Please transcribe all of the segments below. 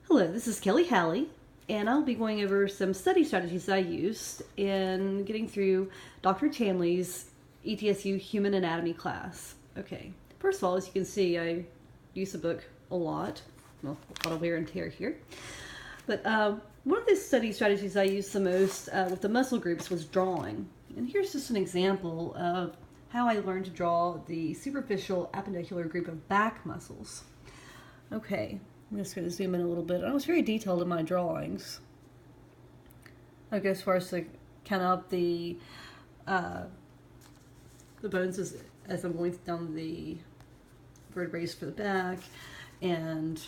Hello, this is Kelly Halley, and I'll be going over some study strategies I used in getting through Dr. Chandley's ETSU Human Anatomy class. Okay, first of all, as you can see, I use the book a lot. Well, a lot of wear and tear here. But one of the study strategies I used the most with the muscle groups was drawing. And here's just an example of how I learned to draw the superficial appendicular group of back muscles. Okay, I'm just going to zoom in a little bit. I was very detailed in my drawings. I go as far as to count out the bones as I'm going down the vertebrae for the back, and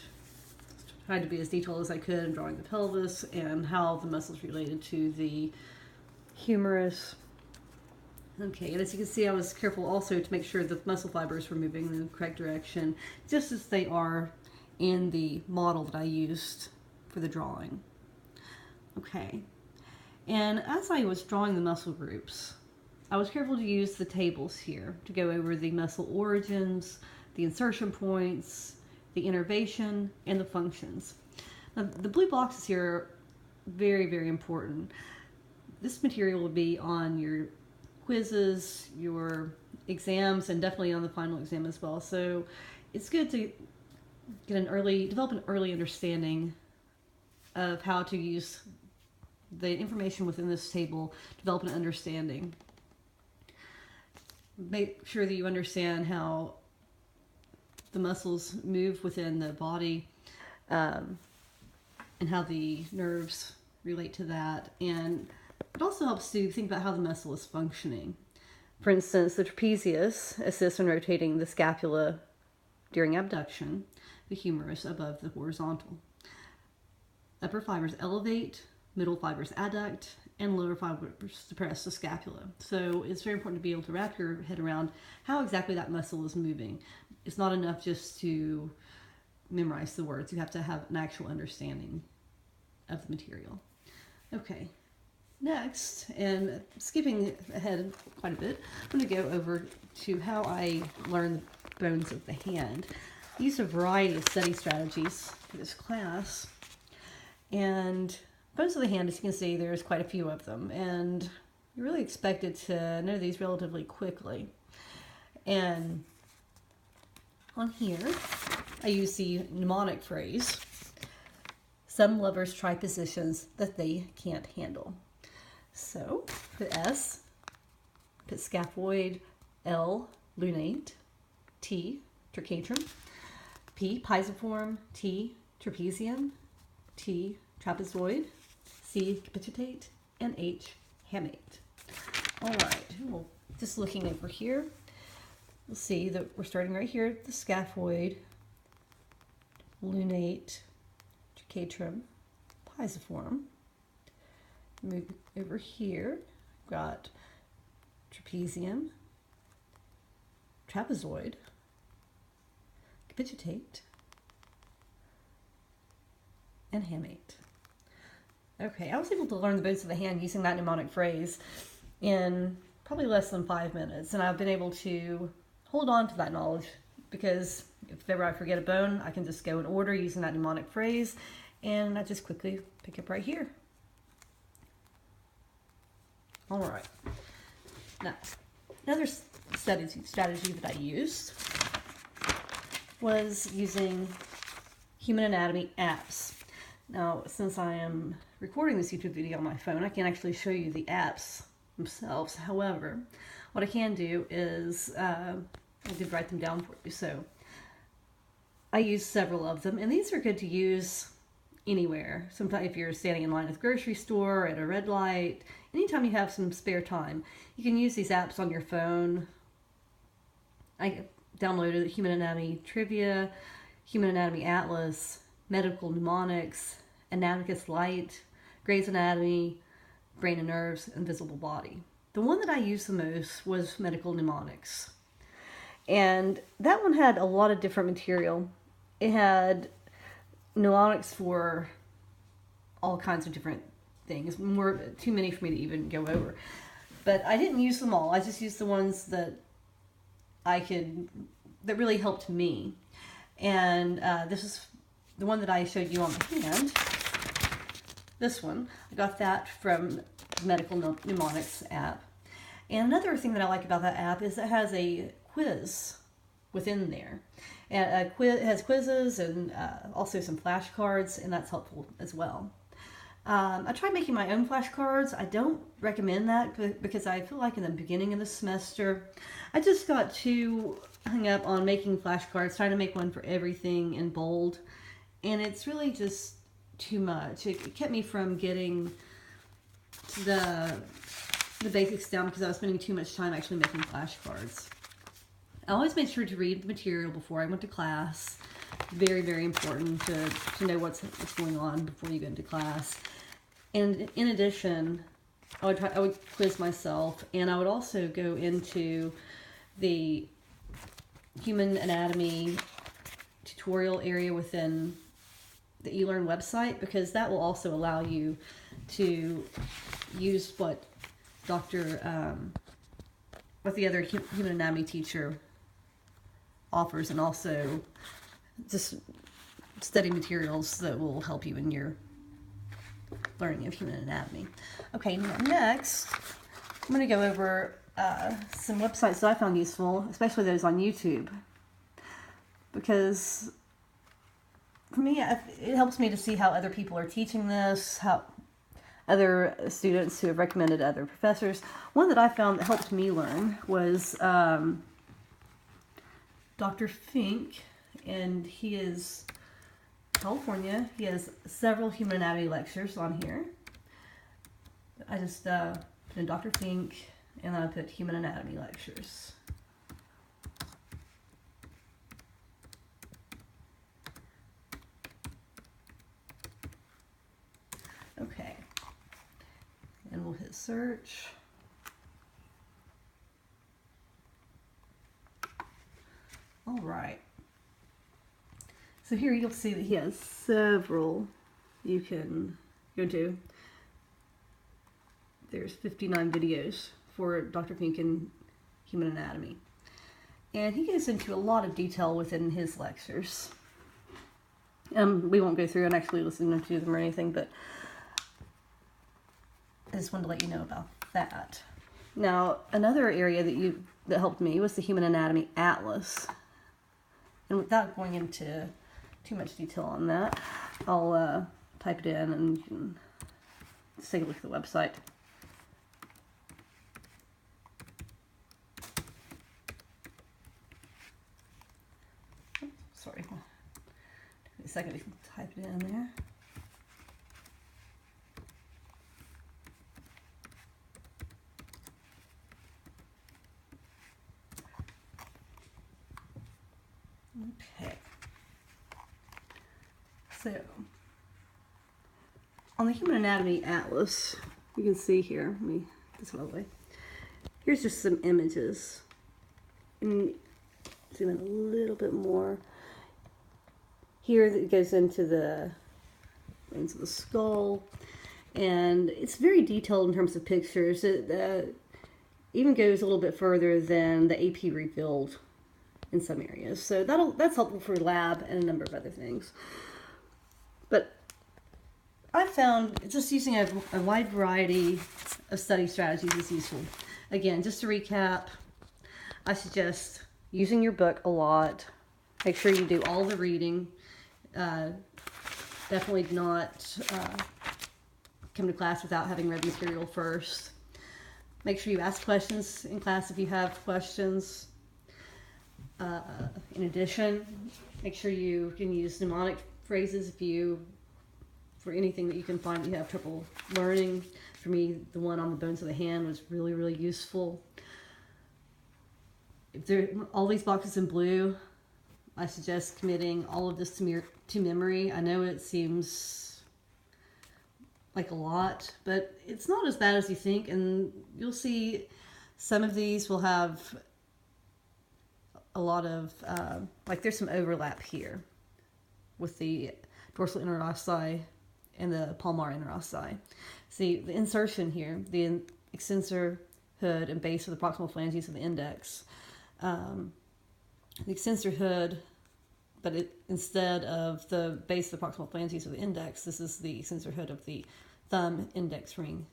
tried to be as detailed as I could in drawing the pelvis and how the muscles related to the humerus. Okay, and as you can see, I was careful also to make sure the muscle fibers were moving in the correct direction, just as they are in the model that I used for the drawing. Okay, and as I was drawing the muscle groups, I was careful to use the tables here to go over the muscle origins, the insertion points, the innervation, and the functions. Now, the blue boxes here are very, very important. This material will be on your quizzes, your exams, and definitely on the final exam as well. So it's good to develop an early understanding of how to use the information within this table, develop an understanding. Make sure that you understand how the muscles move within the body, and how the nerves relate to that. And it also helps to think about how the muscle is functioning. For instance, the trapezius assists in rotating the scapula during abduction, the humerus above the horizontal. Upper fibers elevate, middle fibers adduct, and lower fibers suppress the scapula. So it's very important to be able to wrap your head around how exactly that muscle is moving. It's not enough just to memorize the words. You have to have an actual understanding of the material. Okay, next, and skipping ahead quite a bit, I'm going to go over to how I learned the bones of the hand. I used a variety of study strategies for this class, and bones of the hand, as you can see, there's quite a few of them, and you're really expected to know these relatively quickly. And on here, I use the mnemonic phrase, some lovers try positions that they can't handle. So, put S, put scaphoid, L, lunate, T, tricatrum, P, pisiform, T, trapezium, T, trapezoid, C, capitate, and H, hamate. All right, well, just looking over here, we'll see that we're starting right here at the scaphoid, lunate, tricatrum, pisiform. Move over here, got trapezium, trapezoid, capitate, and hamate. Okay, I was able to learn the bones of the hand using that mnemonic phrase in probably less than 5 minutes, and I've been able to hold on to that knowledge because if ever I forget a bone, I can just go in order using that mnemonic phrase, and I just quickly pick up right here. All right. Now, another strategy that I used was using Human Anatomy apps. Now, since I am recording this YouTube video on my phone, I can't actually show you the apps themselves. However, what I can do is, I did write them down for you. So, I use several of them, and these are good to use anywhere. Sometimes if you're standing in line at the grocery store, at a red light, anytime you have some spare time, you can use these apps on your phone. I downloaded Human Anatomy Trivia, Human Anatomy Atlas, Medical Mnemonics, Anatomicus Lite, Gray's Anatomy, Brain and Nerves, Invisible Body. The one that I used the most was Medical Mnemonics. And that one had a lot of different material. It had mnemonics for all kinds of different things. Too many for me to even go over. But I didn't use them all. I just used the ones that that really helped me. And this is the one that I showed you on the hand, this one, I got that from the Medical Mnemonics app. And another thing that I like about that app is it has a quiz within there. And it has quizzes and also some flashcards, and that's helpful as well. I tried making my own flashcards. I don't recommend that because I feel like in the beginning of the semester, I just got too hung up on making flashcards, trying to make one for everything in bold. And it's really just too much. It kept me from getting the basics down because I was spending too much time actually making flashcards. I always made sure to read the material before I went to class. Very, very important to know what's going on before you go into class. And in addition, I would quiz myself, and I would also go into the Human Anatomy tutorial area within the eLearn website, because that will also allow you to use what what the other Human Anatomy teacher offers, and also just study materials that will help you in your learning of human anatomy. Okay, next I'm going to go over some websites that I found useful, especially those on YouTube, because for me it helps me to see how other people are teaching this, how other students who have recommended other professors. One that I found that helped me learn was Dr. Fink, and he is California. He has several human anatomy lectures on here. I just put in Dr. Fink, and then I put human anatomy lectures. Okay, and we'll hit search. All right. So here you'll see that he has several you can go to. There's 59 videos for Dr. Fink in Human Anatomy. And he goes into a lot of detail within his lectures. We won't go through and actually listen to them or anything, but I just wanted to let you know about that. Now, another area that helped me was the Human Anatomy Atlas. And without going into too much detail on that, I'll type it in and you can just take a look at the website. Oops, sorry, give me a second to type it in there. Okay, so on the Human Anatomy Atlas, you can see here, let me get this out of the way. Here's just some images. And zoom in a little bit more. Here it goes into the skull, and it's very detailed in terms of pictures. It even goes a little bit further than the AP revealed in some areas. So that's helpful for lab and a number of other things. But I found just using a wide variety of study strategies is useful. Again, just to recap, I suggest using your book a lot. Make sure you do all the reading. Definitely not come to class without having read material first. Make sure you ask questions in class if you have questions. In addition, make sure you can use mnemonic phrases for anything that you can find that you have trouble learning. For me, the one on the bones of the hand was really, really useful. If all these boxes in blue, I suggest committing all of this to memory. I know it seems like a lot, but it's not as bad as you think, and you'll see some of these will have a lot of, like there's some overlap here with the dorsal interossi and the palmar interossi. See, the insertion here, the extensor hood and base of the proximal phalanges of the index. The extensor hood but instead of the base of the proximal phalanges of the index, this is the extensor hood of the thumb, index ring,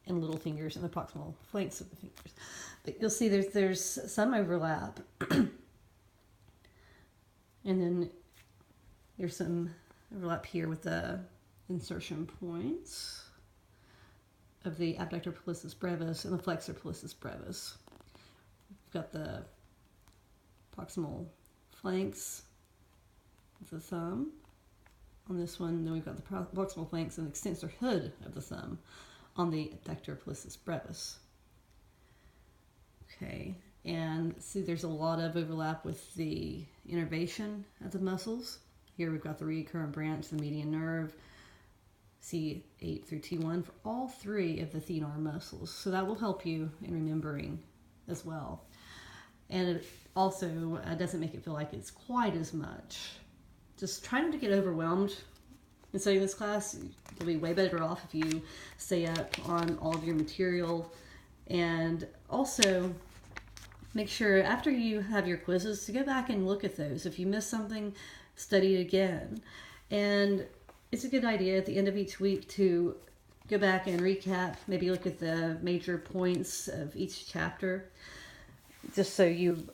and little fingers, and the proximal flanks of the fingers. But you'll see there's some overlap. And then there's some overlap here with the insertion points of the abductor pollicis brevis and the flexor pollicis brevis. We've got the proximal flanks of the thumb on this one. Then we've got the proximal flanks and the extensor hood of the thumb on the abductor pollicis brevis. Okay, and see there's a lot of overlap with the innervation of the muscles. Here we've got the recurrent branch, the median nerve, C8 through T1 for all three of the thenar muscles. So that will help you in remembering as well. And it also doesn't make it feel like it's quite as much. Just try not to get overwhelmed in studying this class. You'll be way better off if you stay up on all of your material. And also make sure after you have your quizzes to go back and look at those. If you miss something, study it again. And it's a good idea at the end of each week to go back and recap, maybe look at the major points of each chapter, just so you